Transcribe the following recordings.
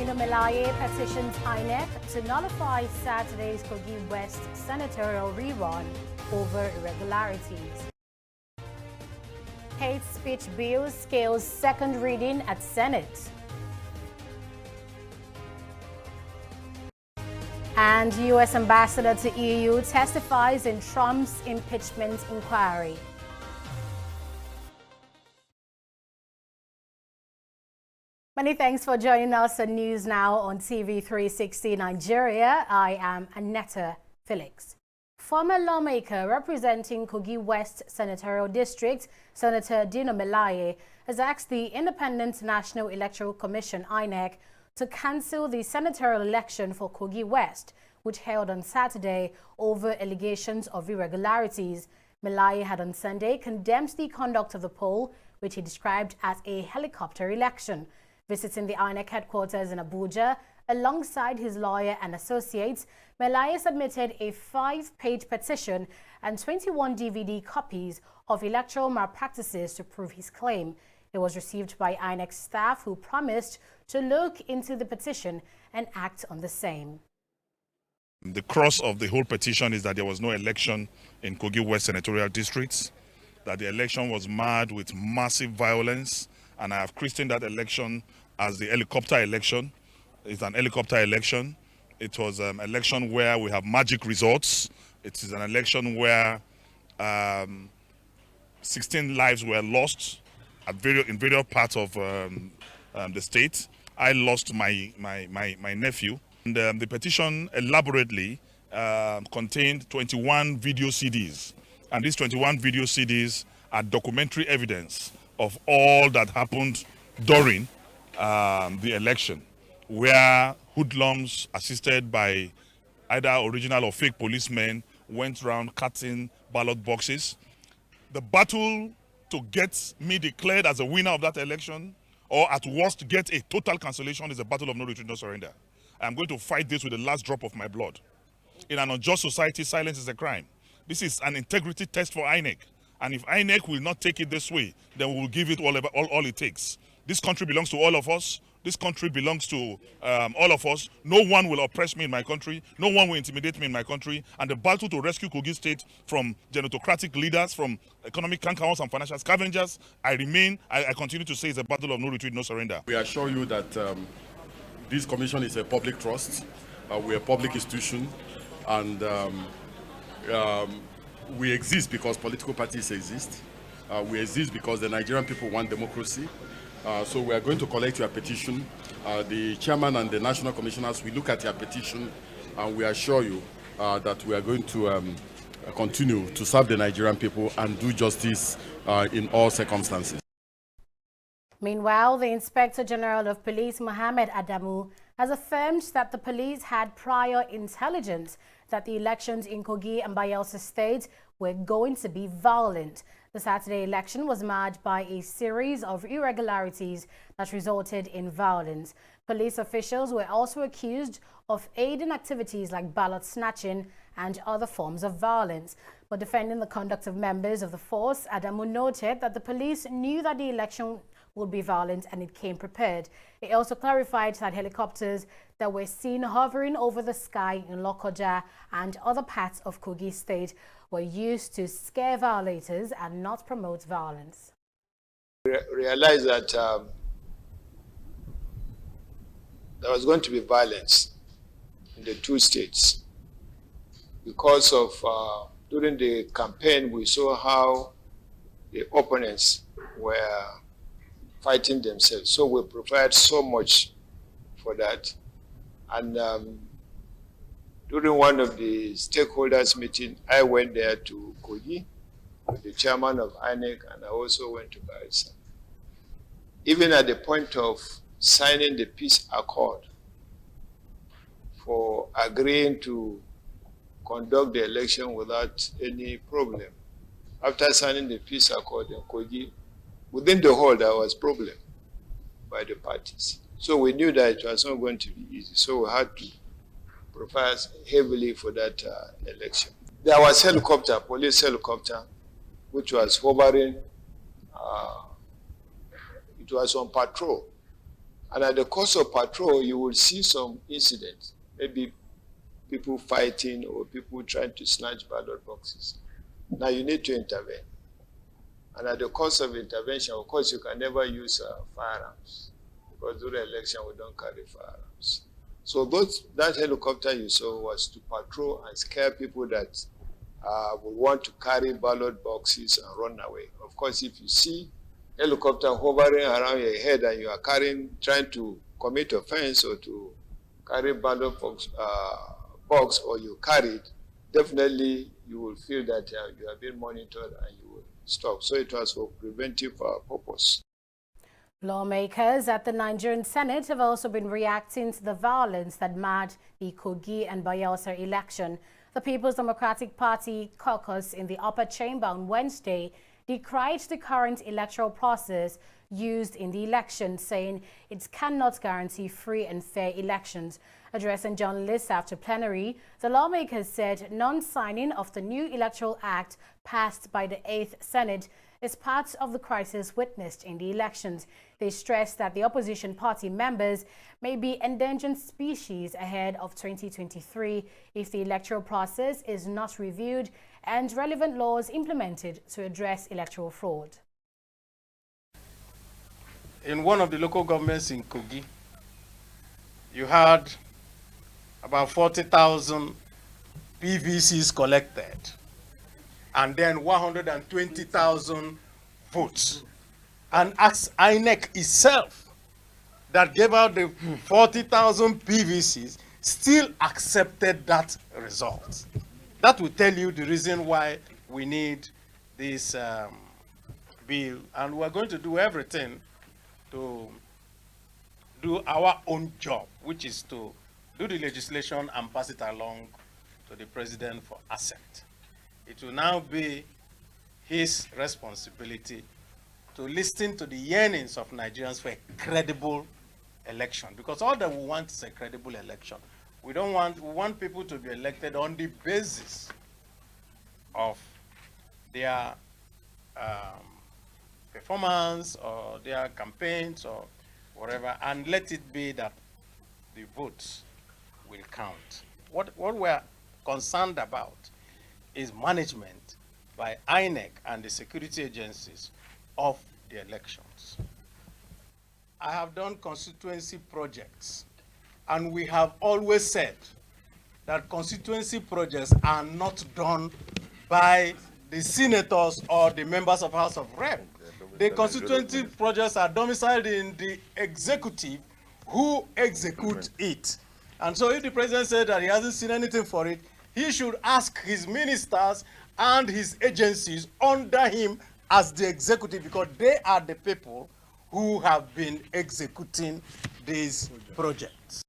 Dino Melaye petitions INEC to nullify Saturday's Kogi West Senatorial rerun over irregularities. Hate speech bill scales second reading at Senate. And U.S. Ambassador to EU testifies in Trump's impeachment inquiry. Many thanks for joining us on News Now on TV360 Nigeria. I am Annetta Felix. Former lawmaker representing Kogi West Senatorial District, Senator Dino Melaye, has asked the Independent National Electoral Commission, INEC, to cancel the senatorial election for Kogi West, which held on Saturday over allegations of irregularities. Melaye had on Sunday condemned the conduct of the poll, which he described as a helicopter election. Visiting the INEC headquarters in Abuja, alongside his lawyer and associates, Melaye submitted a 5-page petition and 21 DVD copies of electoral malpractices to prove his claim. It was received by INEC staff who promised to look into the petition and act on the same. The crux of the whole petition is that there was no election in Kogi West Senatorial Districts, that the election was marred with massive violence, and I have christened that election as the helicopter election. It's an helicopter election. It was an election where we have magic results. It is an election where 16 lives were lost in various parts of the state. I lost my nephew. And the petition elaborately contained 21 video CDs. And these 21 video CDs are documentary evidence of all that happened during the election, where hoodlums assisted by either original or fake policemen went around cutting ballot boxes. The battle to get me declared as a winner of that election, or at worst get a total cancellation, is a battle of no retreat, no surrender. I am going to fight this with the last drop of my blood. In an unjust society, silence is a crime. This is an integrity test for INEC. And if INEC will not take it this way, then we will give it all it takes. This country belongs to all of us. This country belongs to all of us. No one will oppress me in my country. No one will intimidate me in my country. And the battle to rescue Kogi State from genetocratic leaders, from economic cankerworms and financial scavengers, I continue to say it's a battle of no retreat, no surrender. We assure you that this commission is a public trust. We're a public institution. And we exist because political parties exist. We exist because the Nigerian people want democracy. So we are going to collect your petition. The chairman and the national commissioners will look at your petition, and we assure you that we are going to continue to serve the Nigerian people and do justice in all circumstances. Meanwhile, the Inspector General of Police, Mohammed Adamu, has affirmed that the police had prior intelligence that the elections in Kogi and Bayelsa states were going to be violent. The Saturday election was marred by a series of irregularities that resulted in violence. Police officials were also accused of aiding activities like ballot snatching and other forms of violence. But defending the conduct of members of the force, Adamu noted that the police knew that the election would be violent and it came prepared. He also clarified that helicopters that were seen hovering over the sky in Lokoja and other parts of Kogi State were used to scare violators and not promote violence. We realized that there was going to be violence in the two states because of during the campaign we saw how the opponents were fighting themselves. So we prepared so much for that. And during one of the stakeholders meeting, I went there to Kogi with the chairman of INEC, and I also went to Bayelsa. Even at the point of signing the peace accord for agreeing to conduct the election without any problem. After signing the peace accord in Kogi, within the hall there was problem by the parties. So we knew that it was not going to be easy. So we had to prepare heavily for that election. There was police helicopter, which was hovering. It was on patrol And at the course of patrol, you will see some incidents, maybe people fighting or people trying to snatch ballot boxes. Now you need to intervene. And at the course of intervention, of course, you can never use firearms, because during election, we don't carry firearms. So that helicopter you saw was to patrol and scare people that would want to carry ballot boxes and run away. Of course, if you see helicopter hovering around your head and you are trying to commit offense or to carry ballot box or you carry it, definitely you will feel that you are being monitored and you will stop. So it was for preventive purpose. Lawmakers at the Nigerian Senate have also been reacting to the violence that marred the Kogi and Bayelsa election. The People's Democratic Party caucus in the upper chamber on Wednesday decried the current electoral process used in the election, saying it cannot guarantee free and fair elections. Addressing journalists after plenary, the lawmakers said non-signing of the new Electoral Act passed by the 8th Senate is part of the crisis witnessed in the elections. They stressed that the opposition party members may be endangered species ahead of 2023 if the electoral process is not reviewed and relevant laws implemented to address electoral fraud. In one of the local governments in Kogi, you had about 40,000 PVCs collected, and then 120,000 votes. And as INEC itself, that gave out the 40,000 PVCs, still accepted that result. That will tell you the reason why we need this bill, and we're going to do everything to do our own job, which is to do the legislation and pass it along to the president for assent. It will now be his responsibility to listen to the yearnings of Nigerians for a credible election, because all that we want is a credible election. We want people to be elected on the basis of their performance or their campaigns or whatever, and let it be that the votes will count. What we're concerned about is management by INEC and the security agencies of the elections. I have done constituency projects, and we have always said that constituency projects are not done by the senators or the members of House of Rep. The constituency projects are domiciled in the executive, who execute it. And so if the president said that he hasn't seen anything for it, he should ask his ministers and his agencies under him as the executive, because they are the people who have been executing these projects.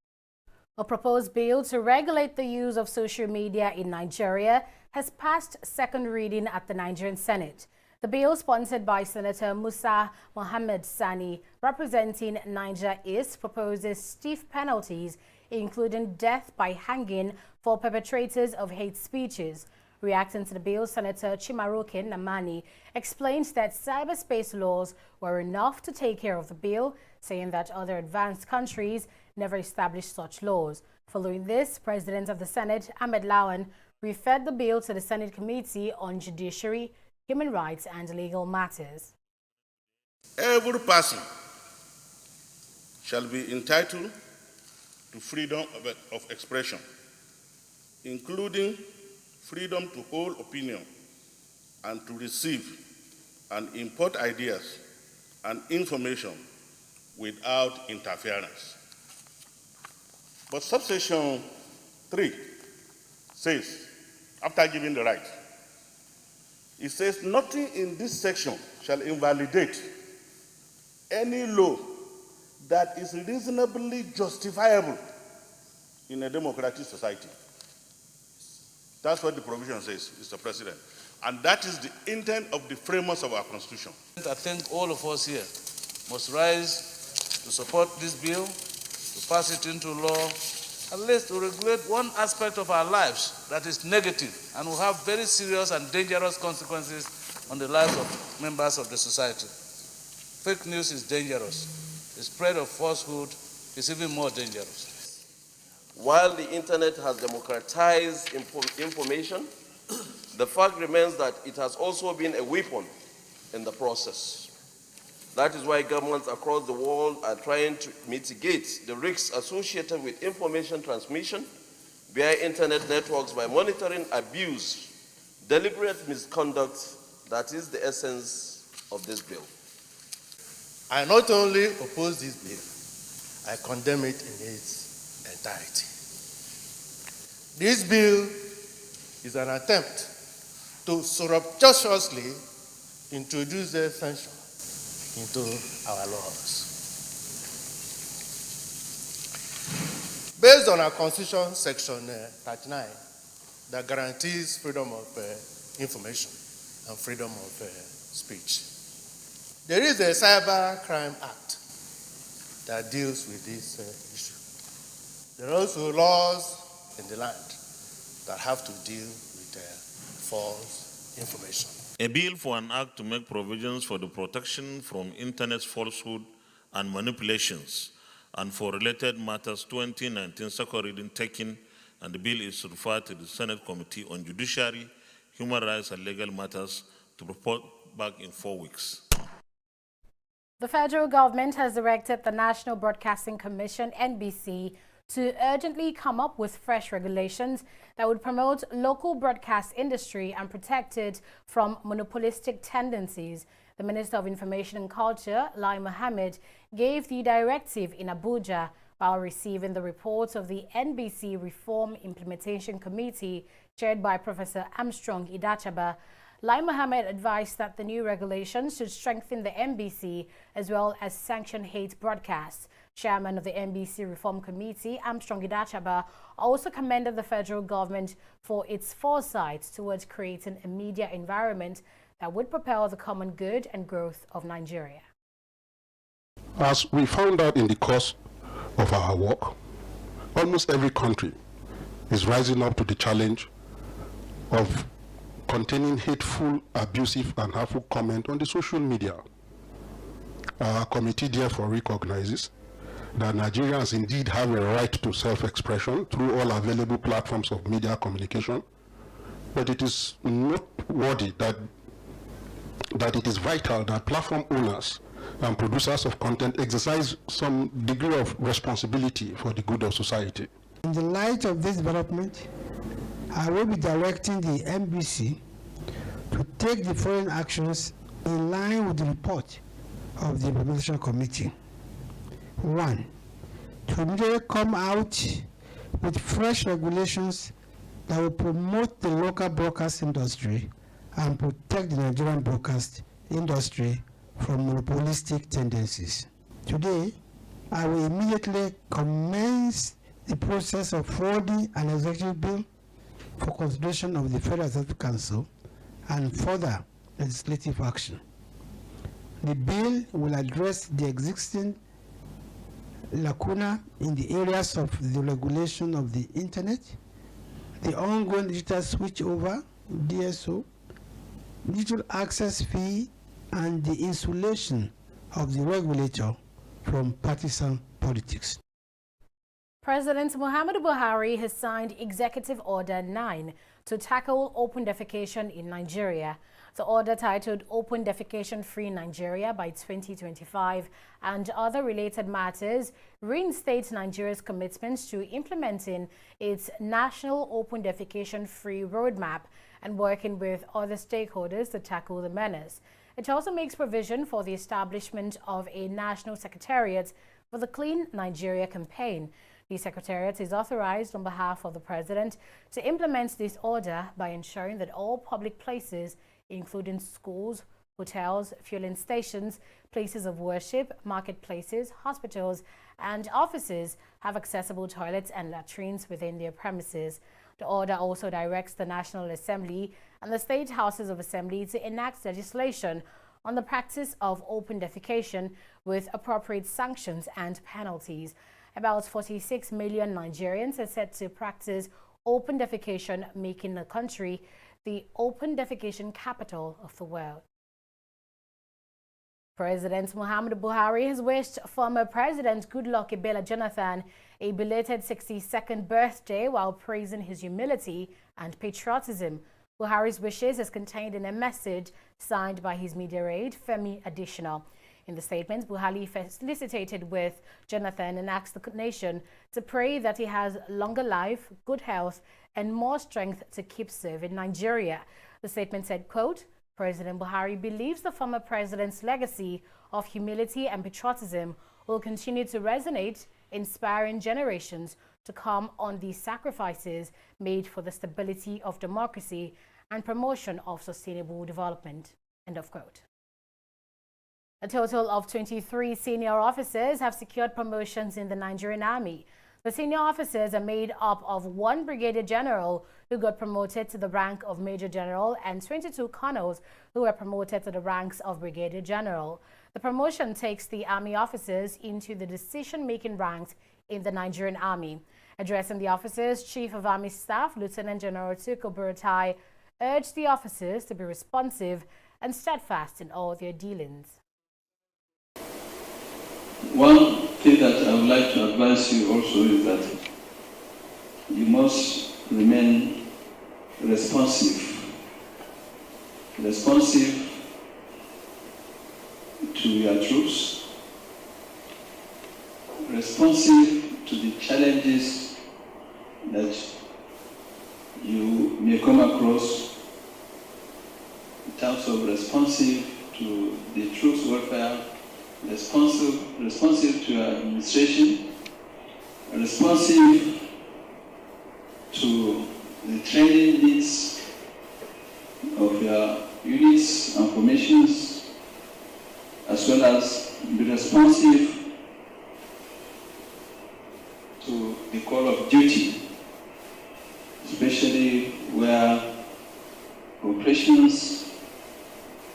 A proposed bill to regulate the use of social media in Nigeria has passed second reading at the Nigerian Senate. The bill, sponsored by Senator Musa Mohammed Sani, representing Niger East, proposes stiff penalties, including death by hanging for perpetrators of hate speeches. Reacting to the bill, Senator Chimaroke Namani explained that cyberspace laws were enough to take care of the bill, saying that other advanced countries never established such laws. Following this, President of the Senate, Ahmed Lawan, referred the bill to the Senate Committee on Judiciary, Human Rights and Legal Matters. Every person shall be entitled to freedom of expression, including freedom to hold opinion and to receive and import ideas and information without interference. But subsection 3 says, after giving the right, it says nothing in this section shall invalidate any law that is reasonably justifiable in a democratic society. That's what the provision says, Mr. President. And that is the intent of the framers of our Constitution. I think all of us here must rise to support this bill, to pass it into law, at least to regulate one aspect of our lives that is negative and will have very serious and dangerous consequences on the lives of members of the society. Fake news is dangerous. the spread of falsehood is even more dangerous. While the internet has democratized information, the fact remains that it has also been a weapon in the process. That is why governments across the world are trying to mitigate the risks associated with information transmission via internet networks by monitoring abuse, deliberate misconduct. That is the essence of this bill. I not only oppose this bill, I condemn it in its entirety. This bill is an attempt to surreptitiously introduce censure into our laws. Based on our Constitution, Section 39, that guarantees freedom of information and freedom of speech, there is a Cyber Crime Act that deals with this issue. There are also laws in the land that have to deal with false information. A bill for an act to make provisions for the protection from internet falsehood and manipulations and for related matters 2019 second reading taken, and the bill is referred to the Senate Committee on Judiciary, Human Rights and Legal Matters to report back in 4 weeks. The federal government has directed the National Broadcasting Commission, NBC, to urgently come up with fresh regulations that would promote local broadcast industry and protect it from monopolistic tendencies. The Minister of Information and Culture, Lai Mohammed, gave the directive in Abuja while receiving the report of the NBC Reform Implementation Committee chaired by Professor Armstrong Idachaba. Lai Mohammed advised that the new regulations should strengthen the NBC as well as sanction hate broadcasts. Chairman of the NBC Reform Committee, Armstrong Idachaba, also commended the federal government for its foresight towards creating a media environment that would propel the common good and growth of Nigeria. As we found out in the course of our work, almost every country is rising up to the challenge of containing hateful, abusive, and harmful comment on the social media. Our committee therefore recognizes that Nigerians indeed have a right to self-expression through all available platforms of media communication, but it is noteworthy that it is vital that platform owners and producers of content exercise some degree of responsibility for the good of society. In the light of this development, I will be directing the NBC to take the following actions in line with the report of the Implementation Committee. 1, to immediately come out with fresh regulations that will promote the local broadcast industry and protect the Nigerian broadcast industry from monopolistic tendencies. Today, I will immediately commence the process of forwarding an executive bill for consideration of the Federal Executive Council and further legislative action. The bill will address the existing lacuna in the areas of the regulation of the internet, the ongoing digital switchover, DSO, digital access fee, and the insulation of the regulator from partisan politics. President Muhammadu Buhari has signed Executive Order 9 to tackle open defecation in Nigeria. The order, titled Open Defecation Free Nigeria by 2025 and other related matters, reinstates Nigeria's commitments to implementing its national open defecation free roadmap and working with other stakeholders to tackle the menace. It also makes provision for the establishment of a national secretariat for the Clean Nigeria campaign. The secretariat is authorized on behalf of the president to implement this order by ensuring that all public places, including schools, hotels, fueling stations, places of worship, marketplaces, hospitals, and offices, have accessible toilets and latrines within their premises. The order also directs the National Assembly and the State Houses of Assembly to enact legislation on the practice of open defecation with appropriate sanctions and penalties. About 46 million Nigerians are set to practice open defecation, making the country the open defecation capital of the world. President Muhammadu Buhari has wished former President Goodluck Ebele Jonathan a belated 62nd birthday while praising his humility and patriotism. Buhari's wishes is contained in a message signed by his media aide, Femi Additional. In the statement, Buhari felicitated with Jonathan and asked the nation to pray that he has longer life, good health, and more strength to keep serving Nigeria. The statement said, quote, President Buhari believes the former president's legacy of humility and patriotism will continue to resonate, inspiring generations to come on the sacrifices made for the stability of democracy and promotion of sustainable development. End of quote. A total of 23 senior officers have secured promotions in the Nigerian Army. The senior officers are made up of 1 brigadier general who got promoted to the rank of major general and 22 colonels who were promoted to the ranks of brigadier general. The promotion takes the army officers into the decision-making ranks in the Nigerian Army. Addressing the officers, Chief of Army Staff Lieutenant General Tuko Buratai urged the officers to be responsive and steadfast in all their dealings. One thing that I would like to advise you also is that you must remain responsive to your troops, responsive to the challenges that you may come across, in terms of responsive to the troops' welfare, responsive to your administration, responsive to the training needs of your units and formations, as well as be responsive to the call of duty, especially where operations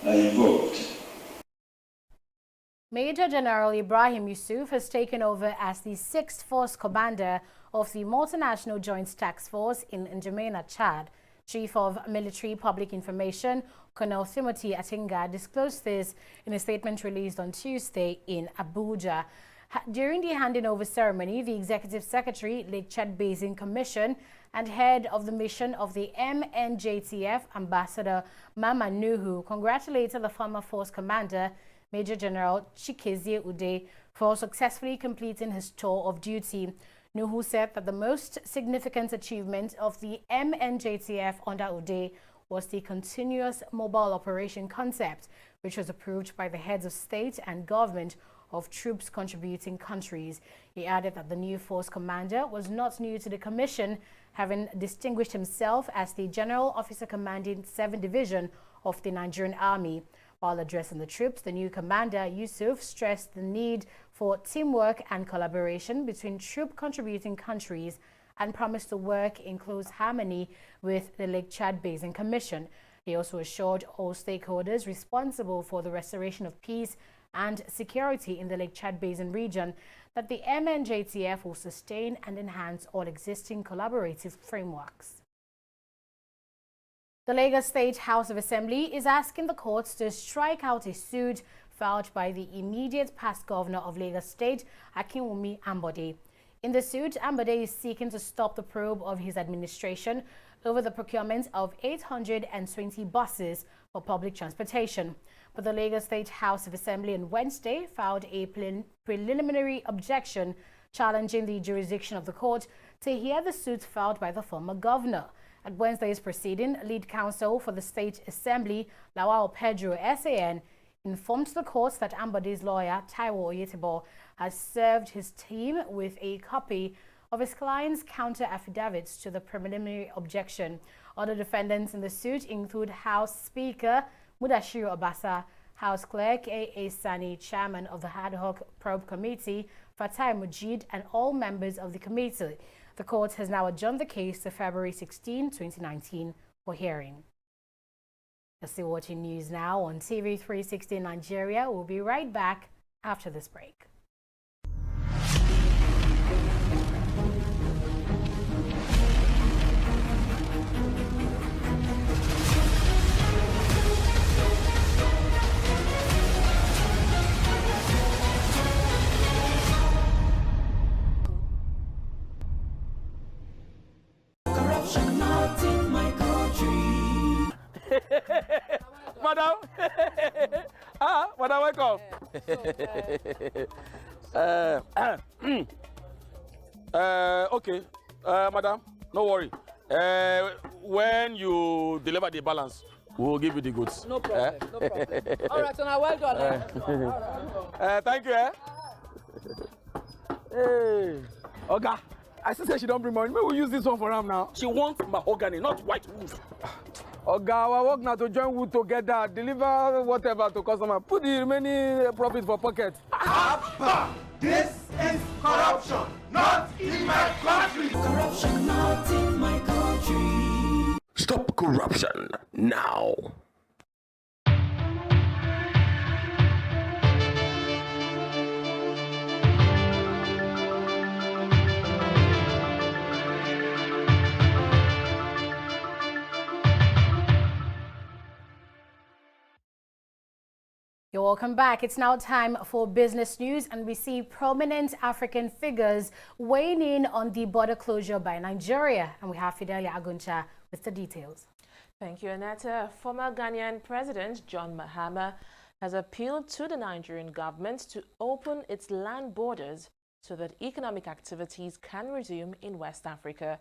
are involved. Major General Ibrahim Yusuf has taken over as the 6th Force Commander of the Multinational Joint Task Force in N'Djamena, Chad. Chief of Military Public Information, Colonel Timothy Atinga, disclosed this in a statement released on Tuesday in Abuja. During the handing over ceremony, the Executive Secretary, Lake Chad Basin Commission, and head of the mission of the MNJTF, Ambassador Mama Nuhu, congratulated the former Force Commander, Major General Chikezie Ude, for successfully completing his tour of duty. Nuhu said that the most significant achievement of the MNJTF under Ude was the continuous mobile operation concept, which was approved by the heads of state and government of troops contributing countries. He added that the new force commander was not new to the commission, having distinguished himself as the general officer commanding 7th Division of the Nigerian Army. While addressing the troops, the new commander, Yusuf, stressed the need for teamwork and collaboration between troop-contributing countries and promised to work in close harmony with the Lake Chad Basin Commission. He also assured all stakeholders responsible for the restoration of peace and security in the Lake Chad Basin region that the MNJTF will sustain and enhance all existing collaborative frameworks. The Lagos State House of Assembly is asking the courts to strike out a suit filed by the immediate past governor of Lagos State, Akinwumi Ambode. In the suit, Ambode is seeking to stop the probe of his administration over the procurement of 820 buses for public transportation. But the Lagos State House of Assembly on Wednesday filed a preliminary objection challenging the jurisdiction of the court to hear the suit filed by the former governor. At Wednesday's proceeding, lead counsel for the State Assembly, Lawal Pedro SAN, informed the court that Ambode's lawyer, Taiwo Oyetibo, has served his team with a copy of his client's counter-affidavits to the preliminary objection. Other defendants in the suit include House Speaker Mudashiru Obasa, House Clerk A.A. Sani, Chairman of the Ad Hoc Probe Committee, Fatai Mujid, and all members of the committee. The court has now adjourned the case to February 16, 2019 for hearing. You're still watching news now on TV360 Nigeria. We'll be right back after this break. Madam, welcome. Okay, madam, no worry. When you deliver the balance, we'll give you the goods. No problem, no problem. All right, so now well done. Thank you. Hey, Oga, I still say she don't bring money. Maybe we'll use this one for her now. She wants mahogany, not white wood. Oga, our work now to join wood together, deliver whatever to customer. Put the remaining profit for pocket. This is corruption, not in my country. Corruption, not in my country. Stop corruption now. You're welcome back. It's now time for business news, and we see prominent African figures weighing in on the border closure by Nigeria. And we have Fidelia Aguncha with the details. Thank you, Annetta. Former Ghanaian President John Mahama has appealed to the Nigerian government to open its land borders so that economic activities can resume in West Africa.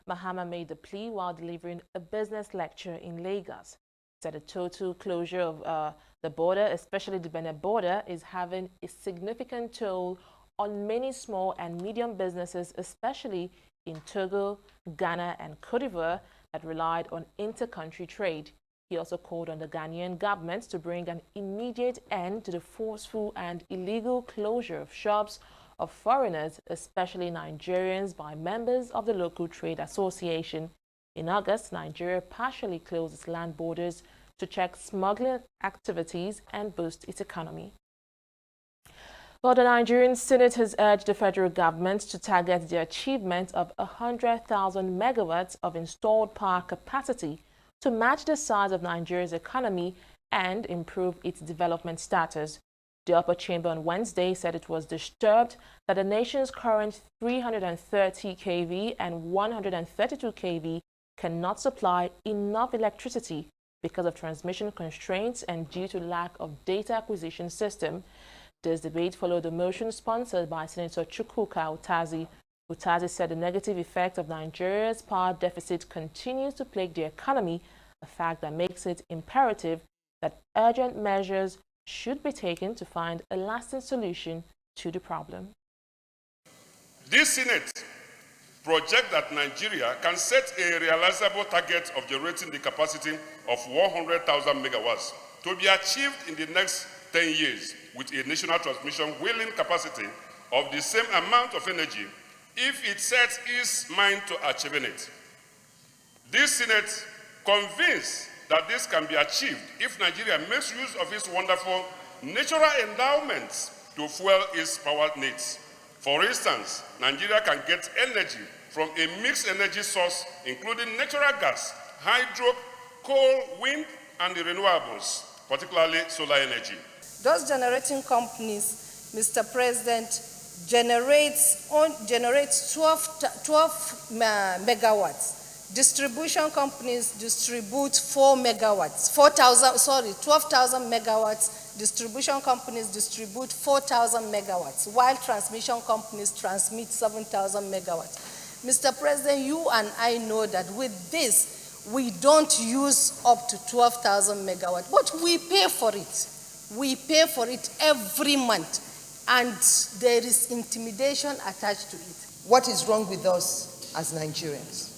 Mahama made the plea while delivering a business lecture in Lagos. He said a total closure of the border, especially the Benin border, is having a significant toll on many small and medium businesses, especially in Togo, Ghana, and Cote d'Ivoire that relied on inter-country trade. He also called on the Ghanaian government to bring an immediate end to the forceful and illegal closure of shops of foreigners, especially Nigerians, by members of the local trade association. In August, Nigeria partially closed its land borders to check smuggling activities and boost its economy. Well, the Nigerian Senate has urged the federal government to target the achievement of 100,000 megawatts of installed power capacity to match the size of Nigeria's economy and improve its development status. The upper chamber on Wednesday said it was disturbed that the nation's current 330 kV and 132 kV cannot supply enough electricity because of transmission constraints and due to lack of data acquisition system. This debate followed a motion sponsored by Senator Chukwuka Utazi. Utazi said the negative effect of Nigeria's power deficit continues to plague the economy, a fact that makes it imperative that urgent measures should be taken to find a lasting solution to the problem. This Senate projects that Nigeria can set a realizable target of generating the capacity of 100,000 megawatts to be achieved in the next 10 years with a national transmission wheeling capacity of the same amount of energy if it sets its mind to achieving it. This Senate convinced that this can be achieved if Nigeria makes use of its wonderful natural endowments to fuel its power needs. For instance, Nigeria can get energy from a mixed energy source, including natural gas, hydro, coal, wind, and the renewables, particularly solar energy. Those generating companies, Mr. President, generates 12 megawatts. Distribution companies distribute 12,000 megawatts. Distribution companies distribute 4,000 megawatts, while transmission companies transmit 7,000 megawatts. Mr. President, you and I know that with this, we don't use up to 12,000 megawatts, but we pay for it. We pay for it every month, and there is intimidation attached to it. What is wrong with us as Nigerians?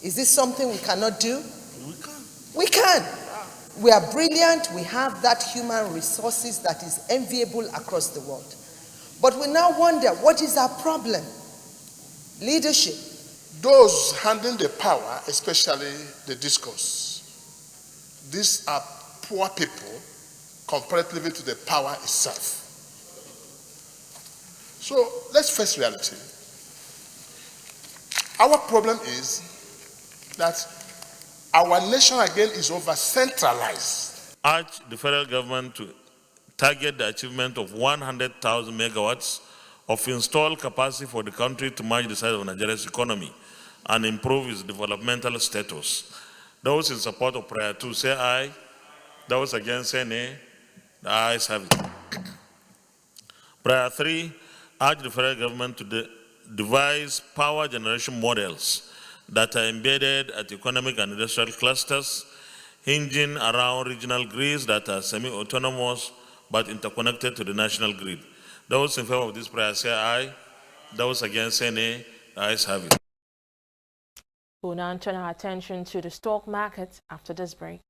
Is this something we cannot do? We can. We can. We are brilliant. We have that human resources that is enviable across the world. But we now wonder, what is our problem? Leadership. Those handling the power, especially the discourse, these are poor people comparatively to the power itself. So let's face reality. Our problem is that our nation again is over-centralized. Urge the federal government to target the achievement of 100,000 megawatts of installed capacity for the country to match the size of Nigeria's economy and improve its developmental status. Those in support of Prayer 2 say aye. Those against say nay. The ayes have it. Prayer 3, urge the federal government to devise power generation models that are embedded at economic and industrial clusters, hinging around regional grids that are semi-autonomous but interconnected to the national grid. Those in favor of this prayer say aye. Those against say nay. The ayes have it. We'll now turn our attention to the stock market after this break.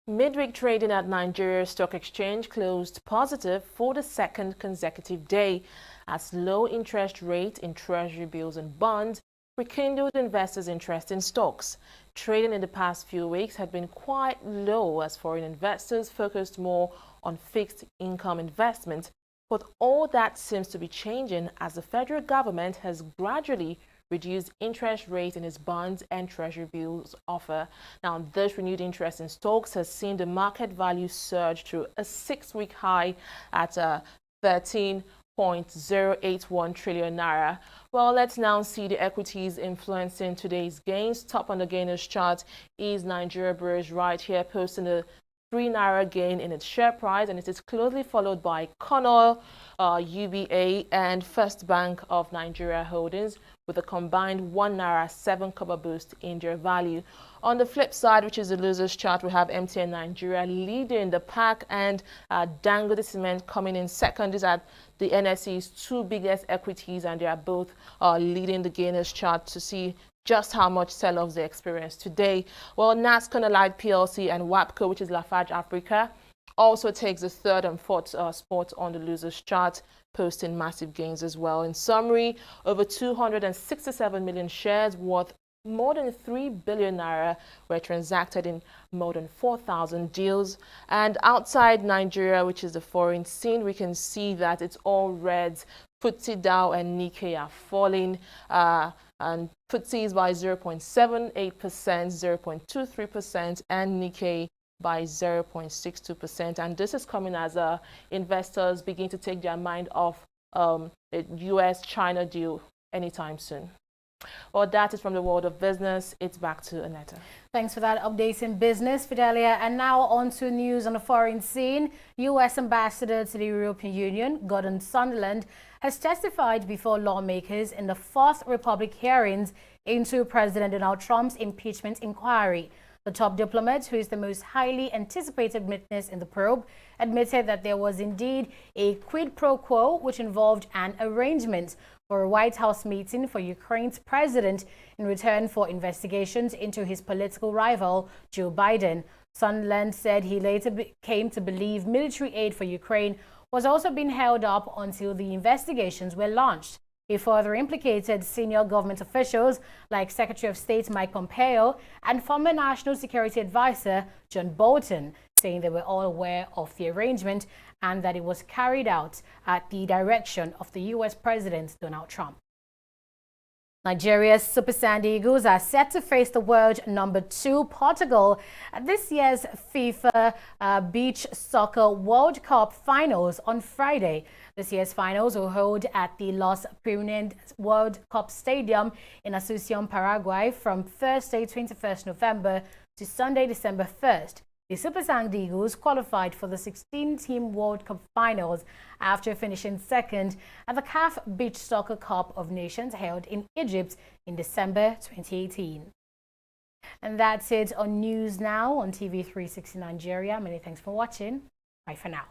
Midweek trading at Nigeria Stock Exchange closed positive for the second consecutive day as low interest rate in treasury bills and bonds rekindled investors' interest in stocks. Trading in the past few weeks had been quite low as foreign investors focused more on fixed income investment, but all that seems to be changing as the federal government has gradually reduced interest rate in its bonds and treasury bills offer. Now, this renewed interest in stocks has seen the market value surge to a 6-week high at 13.081 trillion naira. Well, let's now see the equities influencing today's gains. Top on the gainers chart is Nigeria Bridge right here, posting a 3 naira gain in its share price, and it is closely followed by Conoil, UBA, and First Bank of Nigeria Holdings, with a combined 1 naira 7 kobo boost in their value. On the flip side, which is the losers chart, we have MTN Nigeria leading the pack and Dangote Cement coming in second. These are the NSE's two biggest equities, and they are both leading the gainers chart to see just how much sell-offs they experienced today. Well, NASCON Allied PLC and WAPCO, which is Lafarge Africa, also takes the third and fourth spot on the losers chart, posting massive gains as well. In summary, over 267 million shares worth more than 3 billion naira were transacted in more than 4,000 deals. And outside Nigeria, which is the foreign scene, we can see that it's all reds. FTSE Dow and Nikkei are falling, and FTSE is by 0.78%, 0.23%, and Nikkei by 0.62%. And this is coming as investors begin to take their mind off the US-China deal anytime soon. Well, that is from the world of business. It's back to Aneta. Thanks for that update in business, Fidelia. And now on to news on the foreign scene. U.S. Ambassador to the European Union, Gordon Sondland, has testified before lawmakers in the Fourth Republic hearings into President Donald Trump's impeachment inquiry. The top diplomat, who is the most highly anticipated witness in the probe, admitted that there was indeed a quid pro quo which involved an arrangement for a White House meeting for Ukraine's president in return for investigations into his political rival, Joe Biden. Sondland said he later came to believe military aid for Ukraine was also being held up until the investigations were launched. He further implicated senior government officials like Secretary of State Mike Pompeo and former National Security Advisor John Bolton, saying they were all aware of the arrangement and that it was carried out at the direction of the U.S. President Donald Trump. Nigeria's Super Sand Eagles are set to face the world number 2 Portugal at this year's FIFA Beach Soccer World Cup finals on Friday. This year's finals will hold at the Los Pirinenses World Cup Stadium in Asunción, Paraguay from Thursday 21st November to Sunday December 1st. The Super Sand Eagles qualified for the 16-team World Cup finals after finishing second at the CAF Beach Soccer Cup of Nations held in Egypt in December 2018. And that's it on News Now on TV360 Nigeria. Many thanks for watching. Bye for now.